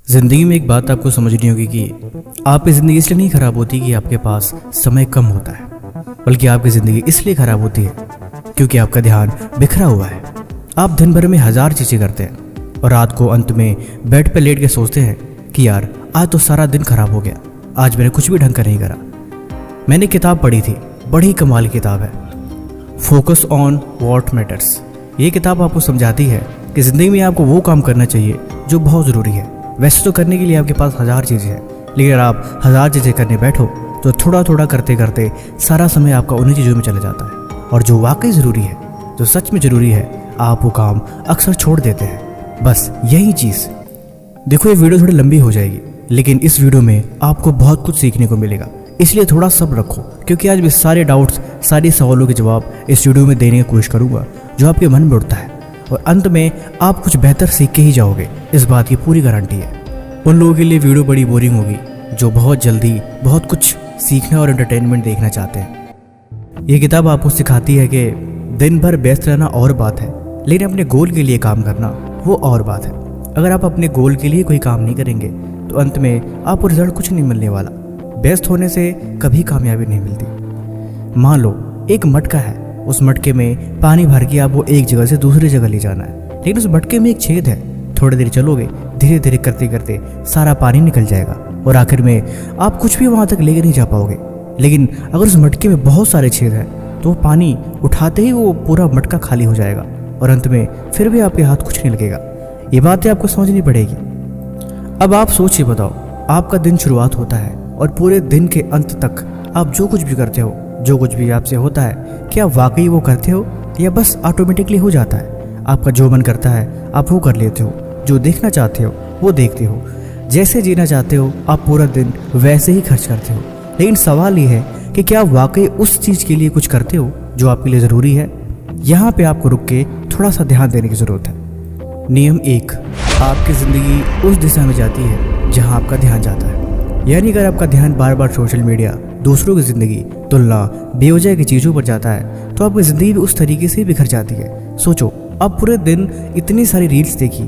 ज़िंदगी में एक बात आपको समझनी होगी कि आपकी ज़िंदगी इसलिए नहीं ख़राब होती कि आपके पास समय कम होता है, बल्कि आपकी ज़िंदगी इसलिए ख़राब होती है क्योंकि आपका ध्यान बिखरा हुआ है। आप दिन भर में हज़ार चीज़ें करते हैं और रात को अंत में बेड पर लेट के सोचते हैं कि यार आज तो सारा दिन ख़राब हो गया, आज मैंने कुछ भी ढंग का नहीं करा। मैंने किताब पढ़ी थी, बड़ी कमाल की किताब है, फोकस ऑन व्हाट मैटर्स। ये किताब आपको समझाती है कि ज़िंदगी में आपको वो काम करना चाहिए जो बहुत ज़रूरी है। वैसे तो करने के लिए आपके पास हज़ार चीज़ें हैं, लेकिन अगर आप हज़ार चीज़ें करने बैठो तो थोड़ा थोड़ा करते करते सारा समय आपका उन्हीं चीज़ों में चला जाता है, और जो वाकई ज़रूरी है, जो सच में ज़रूरी है, आप वो काम अक्सर छोड़ देते हैं। बस यही चीज़। देखो, ये वीडियो थोड़ी लंबी हो जाएगी, लेकिन इस वीडियो में आपको बहुत कुछ सीखने को मिलेगा, इसलिए थोड़ा सब्र रखो, क्योंकि आज मैं सारे डाउट्स, सारे सवालों के जवाब इस वीडियो में देने की कोशिश करूँगा जो आपके मन में उठता है, और अंत में आप कुछ बेहतर सीख के ही जाओगे, इस बात की पूरी गारंटी है। उन लोगों के लिए वीडियो बड़ी बोरिंग होगी जो बहुत जल्दी बहुत कुछ सीखना और एंटरटेनमेंट देखना चाहते हैं। ये किताब आपको सिखाती है कि दिन भर व्यस्त रहना और बात है, लेकिन अपने गोल के लिए काम करना वो और बात है। अगर आप अपने गोल के लिए कोई काम नहीं करेंगे तो अंत में आपको रिजल्ट कुछ नहीं मिलने वाला। व्यस्त होने से कभी कामयाबी नहीं मिलती। मान लो एक मटका है, उस मटके में पानी भर के आपको एक जगह से दूसरी जगह ले जाना है, लेकिन उस मटके में एक छेद है। थोड़ी देर चलोगे, धीरे धीरे करते करते सारा पानी निकल जाएगा और आखिर में आप कुछ भी वहाँ तक लेके नहीं जा पाओगे। लेकिन अगर उस मटके में बहुत सारे छेद हैं तो वो पानी उठाते ही वो पूरा मटका खाली हो जाएगा और अंत में फिर भी आपके हाथ कुछ नहीं लगेगा। ये बातें आपको समझनी पड़ेगी। अब आप सोचिए, बताओ, आपका दिन शुरुआत होता है और पूरे दिन के अंत तक आप जो कुछ भी करते हो, जो कुछ भी आपसे होता है, क्या वाकई वो करते हो या बस ऑटोमेटिकली हो जाता है? आपका जो मन करता है आप वो कर लेते हो, जो देखना चाहते हो वो देखते हो, जैसे जीना चाहते हो आप पूरा दिन वैसे ही खर्च करते हो। लेकिन सवाल ये है कि क्या वाकई उस चीज़ के लिए कुछ करते हो जो आपके लिए ज़रूरी है? यहाँ पे आपको रुक के थोड़ा सा ध्यान देने की ज़रूरत है। नियम 1, आपकी ज़िंदगी उस दिशा में जाती है जहाँ आपका ध्यान जाता है। यानी अगर आपका ध्यान बार बार सोशल मीडिया, दूसरों की ज़िंदगी, तुलना, बेवजह की चीज़ों पर जाता है तो आपकी ज़िंदगी भी उस तरीके से बिखर जाती है। सोचो, आप पूरे दिन इतनी सारी रील्स देखी,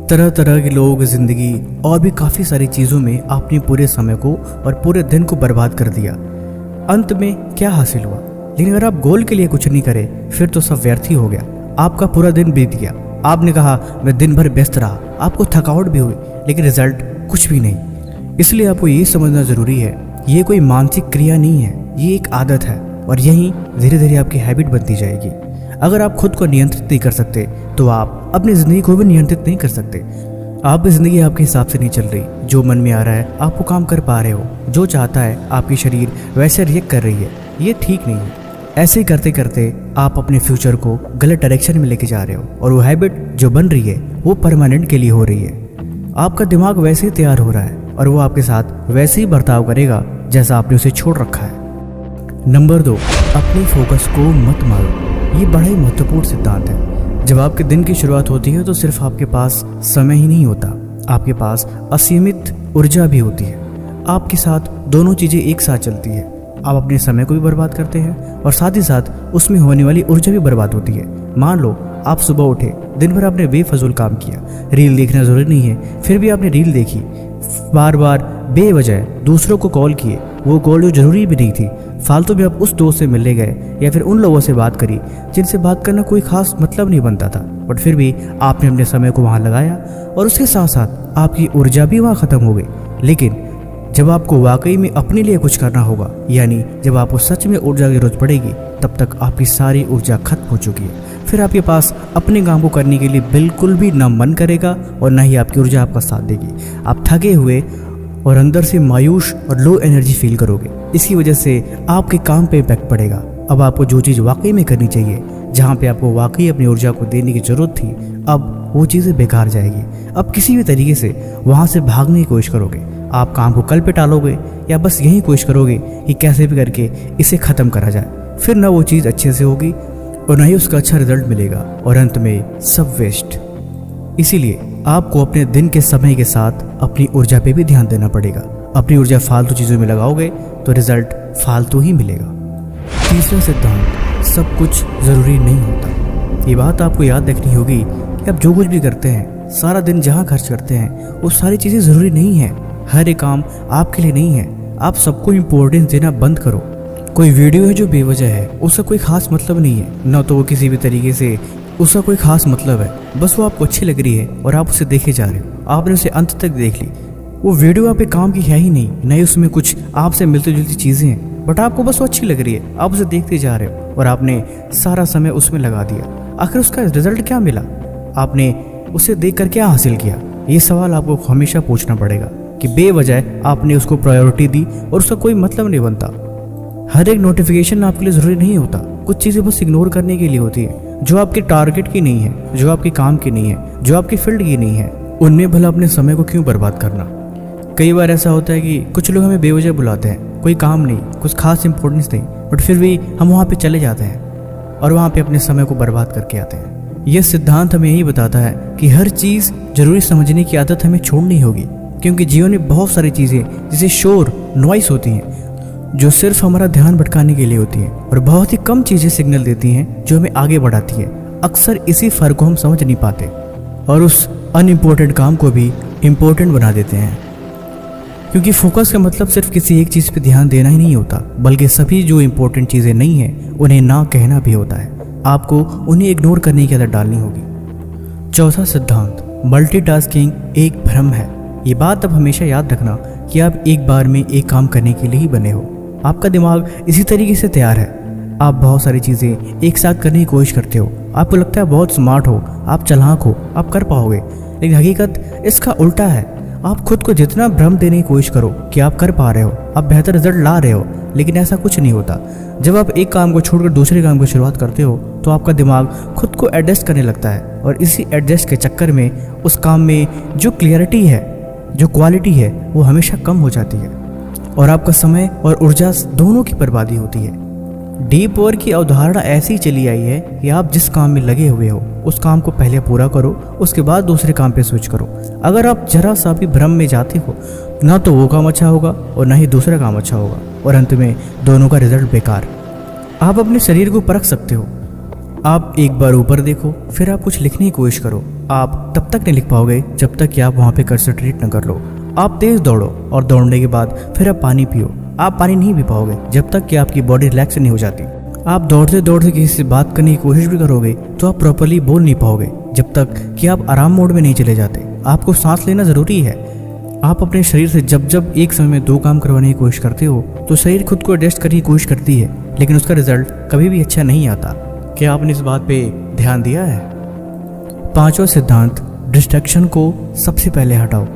तरह तरह के लोगों की ज़िंदगी और भी काफ़ी सारी चीज़ों में आपने पूरे समय को और पूरे दिन को बर्बाद कर दिया। अंत में क्या हासिल हुआ? लेकिन अगर आप गोल के लिए कुछ नहीं करे फिर तो सब व्यर्थ ही हो गया। आपका पूरा दिन बीत गया, आपने कहा मैं दिन भर व्यस्त रहा, आपको थकावट भी हुई, लेकिन रिजल्ट कुछ भी नहीं। इसलिए आपको ये समझना ज़रूरी है, ये कोई मानसिक क्रिया नहीं है, ये एक आदत है, और यही धीरे धीरे आपकी हैबिट बनती जाएगी। अगर आप खुद को नियंत्रित नहीं कर सकते तो आप अपनी ज़िंदगी को भी नियंत्रित नहीं कर सकते। आपकी ज़िंदगी आपके हिसाब से नहीं चल रही। जो मन में आ रहा है आप वो काम कर पा रहे हो, जो चाहता है आपकी शरीर वैसे रिएक्ट कर रही है, ये ठीक नहीं है। ऐसे ही करते करते आप अपने फ्यूचर को गलत डायरेक्शन में लेके जा रहे हो, और वो हैबिट जो बन रही है वो परमानेंट के लिए हो रही है। आपका दिमाग वैसे ही तैयार हो रहा है और वो आपके साथ वैसे ही बर्ताव करेगा जैसा आपने उसे छोड़ रखा है। नंबर 2, अपने फोकस को मत मारो। ये बड़ा ही महत्वपूर्ण सिद्धांत है। जब आपके दिन की शुरुआत होती है तो सिर्फ आपके पास समय ही नहीं होता, आपके पास असीमित ऊर्जा भी होती है। आपके साथ दोनों चीज़ें एक साथ चलती है। आप अपने समय को भी बर्बाद करते हैं और साथ ही साथ उसमें होने वाली ऊर्जा भी बर्बाद होती है। मान लो आप सुबह उठे, दिन भर आपने बेफजूल काम किया, रील देखना ज़रूरी नहीं है, फिर भी आपने रील देखी, बार बार बेवजह दूसरों को कॉल किए, वो कॉल जो ज़रूरी भी नहीं थी, फालतू में आप उस दोस्त से मिलने गए या फिर उन लोगों से बात करी जिनसे बात करना कोई खास मतलब नहीं बनता था, बट फिर भी आपने अपने समय को वहाँ लगाया और उसके साथ साथ आपकी ऊर्जा भी वहाँ ख़त्म हो गई। लेकिन जब आपको वाकई में अपने लिए कुछ करना होगा, यानी जब आपको सच में ऊर्जा की जरूरत पड़ेगी, तब तक आपकी सारी ऊर्जा खत्म हो चुकी है। फिर आपके पास अपने काम को करने के लिए बिल्कुल भी ना मन करेगा और ना ही आपकी ऊर्जा आपका साथ देगी। आप थके हुए और अंदर से मायूस और लो एनर्जी फील करोगे। इसकी वजह से आपके काम पे इम्पैक्ट पड़ेगा। अब आपको जो चीज़ वाकई में करनी चाहिए, जहाँ पे आपको वाकई अपनी ऊर्जा को देने की ज़रूरत थी, अब वो चीज़ें बेकार जाएगी। अब किसी भी तरीके से वहाँ से भागने की कोशिश करोगे। आप काम को कल पे टालोगे या बस यही कोशिश करोगे कि कैसे भी करके इसे ख़त्म करा जाए। फिर ना वो चीज़ अच्छे से होगी और ना ही उसका अच्छा रिजल्ट मिलेगा, और अंत में सब वेस्ट। इसीलिए आपको अपने दिन के समय के साथ अपनी ऊर्जा पे भी ध्यान देना पड़ेगा। अपनी ऊर्जा फालतू चीज़ों में लगाओगे तो रिजल्ट फालतू ही मिलेगा। तीसरा सिद्धांत, सब कुछ ज़रूरी नहीं होता। ये बात आपको याद रखनी होगी कि आप जो कुछ भी करते हैं सारा दिन जहाँ खर्च करते हैं वो सारी चीज़ें ज़रूरी नहीं है। हर एक काम आपके लिए नहीं है। आप सबको इम्पोर्टेंस देना बंद करो। कोई वीडियो है जो बेवजह है, उसका कोई ख़ास मतलब नहीं है, ना तो वो किसी भी तरीके से उसका कोई ख़ास मतलब है। बस वो आपको अच्छी लग रही है और आप उसे देखे जा रहे हो। आपने उसे अंत तक देख ली। वो वीडियो आपके काम की है ही नहीं, न ही उसमें कुछ आपसे मिलती जुलती चीज़ें हैं, बट आपको बस वो अच्छी लग रही है। आप उसे देखते जा रहे हो और आपने सारा समय उसमें लगा दिया। आखिर उसका रिजल्ट क्या मिला? आपने उसे देख कर क्या हासिल किया? ये सवाल आपको हमेशा पूछना पड़ेगा कि बेवजह आपने उसको प्रायोरिटी दी और उसका कोई मतलब नहीं बनता। हर एक नोटिफिकेशन आपके लिए ज़रूरी नहीं होता। कुछ चीज़ें बस इग्नोर करने के लिए होती है जो आपके टारगेट की नहीं है, जो आपके काम की नहीं है, जो आपकी फील्ड की नहीं है। उनमें भला अपने समय को क्यों बर्बाद करना? कई बार ऐसा होता है कि कुछ लोग हमें बेवजह बुलाते हैं, कोई काम नहीं, कुछ खास इंपॉर्टेंस नहीं, बट फिर भी हम वहाँ पे चले जाते हैं और वहाँ पे अपने समय को बर्बाद करके आते हैं। यह सिद्धांत हमें यही बताता है कि हर चीज़ जरूरी समझने की आदत हमें छोड़नी होगी, क्योंकि जीवन में बहुत सारी चीज़ें जैसे शोर, नॉइस होती हैं जो सिर्फ हमारा ध्यान भटकाने के लिए होती हैं, और बहुत ही कम चीज़ें सिग्नल देती हैं जो हमें आगे बढ़ाती है। अक्सर इसी फ़र्क को हम समझ नहीं पाते और उस अनइम्पोर्टेंट काम को भी इम्पोर्टेंट बना देते हैं। क्योंकि फोकस का मतलब सिर्फ किसी एक चीज़ पे ध्यान देना ही नहीं होता, बल्कि सभी जो इम्पोर्टेंट चीज़ें नहीं हैं उन्हें ना कहना भी होता है। आपको उन्हें इग्नोर करने की आदत डालनी होगी। चौथा सिद्धांत, मल्टीटास्किंग एक भ्रम है। ये बात अब हमेशा याद रखना कि आप एक बार में एक काम करने के लिए ही बने हो। आपका दिमाग इसी तरीके से तैयार है। आप बहुत सारी चीज़ें एक साथ करने की कोशिश करते हो। आपको लगता है बहुत स्मार्ट हो, आप चालाक हो, आप कर पाओगे, लेकिन हकीकत इसका उल्टा है। आप खुद को जितना भ्रम देने की कोशिश करो कि आप कर पा रहे हो, आप बेहतर रिजल्ट ला रहे हो, लेकिन ऐसा कुछ नहीं होता। जब आप एक काम को छोड़कर दूसरे काम की शुरुआत करते हो तो आपका दिमाग खुद को एडजस्ट करने लगता है, और इसी एडजस्ट के चक्कर में उस काम में जो क्लियरिटी है, जो क्वालिटी है, वो हमेशा कम हो जाती है और आपका समय और ऊर्जा दोनों की बर्बादी होती है। डीप वर्क की अवधारणा ऐसी चली आई है कि आप जिस काम में लगे हुए हो उस काम को पहले पूरा करो, उसके बाद दूसरे काम पे स्विच करो। अगर आप जरा सा भी भ्रम में जाते हो, ना तो वो काम अच्छा होगा और ना ही दूसरा काम अच्छा होगा, और अंत में दोनों का रिजल्ट बेकार। आप अपने शरीर को परख सकते हो। आप एक बार ऊपर देखो, फिर आप कुछ लिखने की कोशिश करो। आप तब तक नहीं लिख पाओगे जब तक कि आप वहाँ पे कंसंट्रेट न कर लो। आप तेज दौड़ो और दौड़ने के बाद फिर आप पानी पियो। आप पानी नहीं पी पाओगे जब तक कि आपकी बॉडी रिलैक्स नहीं हो जाती। आप दौड़ते दौड़ते किसी से बात करने की कोशिश भी करोगे तो आप प्रॉपर्ली बोल नहीं पाओगे जब तक कि आप आराम मोड में नहीं चले जाते। आपको सांस लेना ज़रूरी है। आप अपने शरीर से जब एक समय में 2 काम करवाने की कोशिश करते हो तो शरीर खुद को एडजस्ट करने की कोशिश करती है, लेकिन उसका रिजल्ट कभी भी अच्छा नहीं आता। क्या आपने इस बात पे ध्यान दिया है? 5वां सिद्धांत, डिस्ट्रैक्शन को सबसे पहले हटाओ।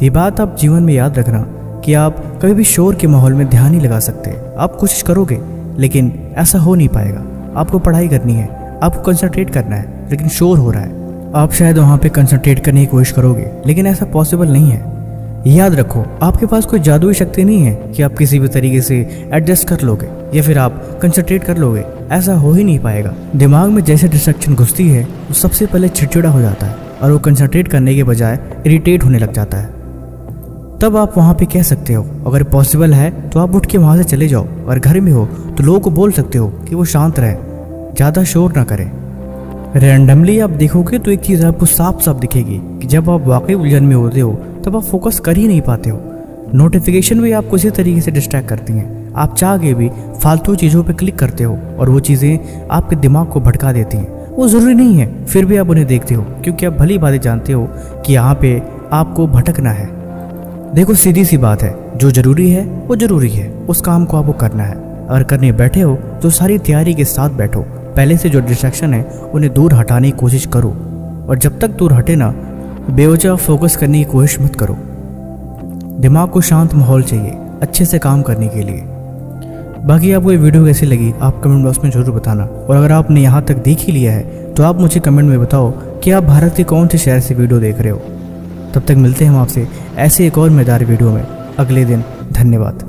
ये बात आप जीवन में याद रखना कि आप कभी भी शोर के माहौल में ध्यान नहीं लगा सकते। आप कोशिश करोगे लेकिन ऐसा हो नहीं पाएगा। आपको पढ़ाई करनी है, आपको कंसंट्रेट करना है, लेकिन शोर हो रहा है। आप शायद वहाँ पे कंसंट्रेट करने की कोशिश करोगे, लेकिन ऐसा पॉसिबल नहीं है। याद रखो, आपके पास कोई जादुई शक्ति नहीं है कि आप किसी भी तरीके से एडजस्ट कर लोगे या फिर आप कंसंट्रेट कर लोगे। ऐसा हो ही नहीं पाएगा। दिमाग में जैसे डिस्ट्रैक्शन घुसती है वो सबसे पहले चिड़चिड़ा हो जाता है और वो कंसंट्रेट करने के बजाय इरिटेट होने लग जाता है। तब आप वहाँ पे कह सकते हो, अगर पॉसिबल है तो आप उठ के वहाँ से चले जाओ, और घर में हो तो लोगों को बोल सकते हो कि वो शांत रहे, ज़्यादा शोर ना करें। रैंडमली आप देखोगे तो एक चीज़ आपको साफ साफ दिखेगी कि जब आप वाकई उलझन में होते हो तब आप फोकस कर ही नहीं पाते हो। नोटिफिकेशन भी आपको इसी तरीके से डिस्ट्रैक्ट करती हैं। आप चाह के भी फालतू चीज़ों पर क्लिक करते हो और वो चीज़ें आपके दिमाग को भटका देती हैं। वो ज़रूरी नहीं है, फिर भी आप उन्हें देखते हो क्योंकि आप भली बातें जानते हो कि यहाँ पे आपको भटकना है। देखो, सीधी सी बात है, जो ज़रूरी है वो ज़रूरी है, उस काम को आपको करना है। अगर करने बैठे हो तो सारी तैयारी के साथ बैठो। पहले से जो डिस्ट्रैक्शन है उन्हें दूर हटाने की कोशिश करो, और जब तक दूर हटे ना, बेवजह फोकस करने की कोशिश मत करो। दिमाग को शांत माहौल चाहिए अच्छे से काम करने के लिए। बाकी आपको ये वीडियो कैसी लगी आप कमेंट बॉक्स में ज़रूर बताना, और अगर आपने यहाँ तक देख ही लिया है तो आप मुझे कमेंट में बताओ कि आप भारत के कौन से शहर से वीडियो देख रहे हो। तब तक मिलते हैं हम आपसे ऐसे एक और मज़ेदार वीडियो में अगले दिन। धन्यवाद।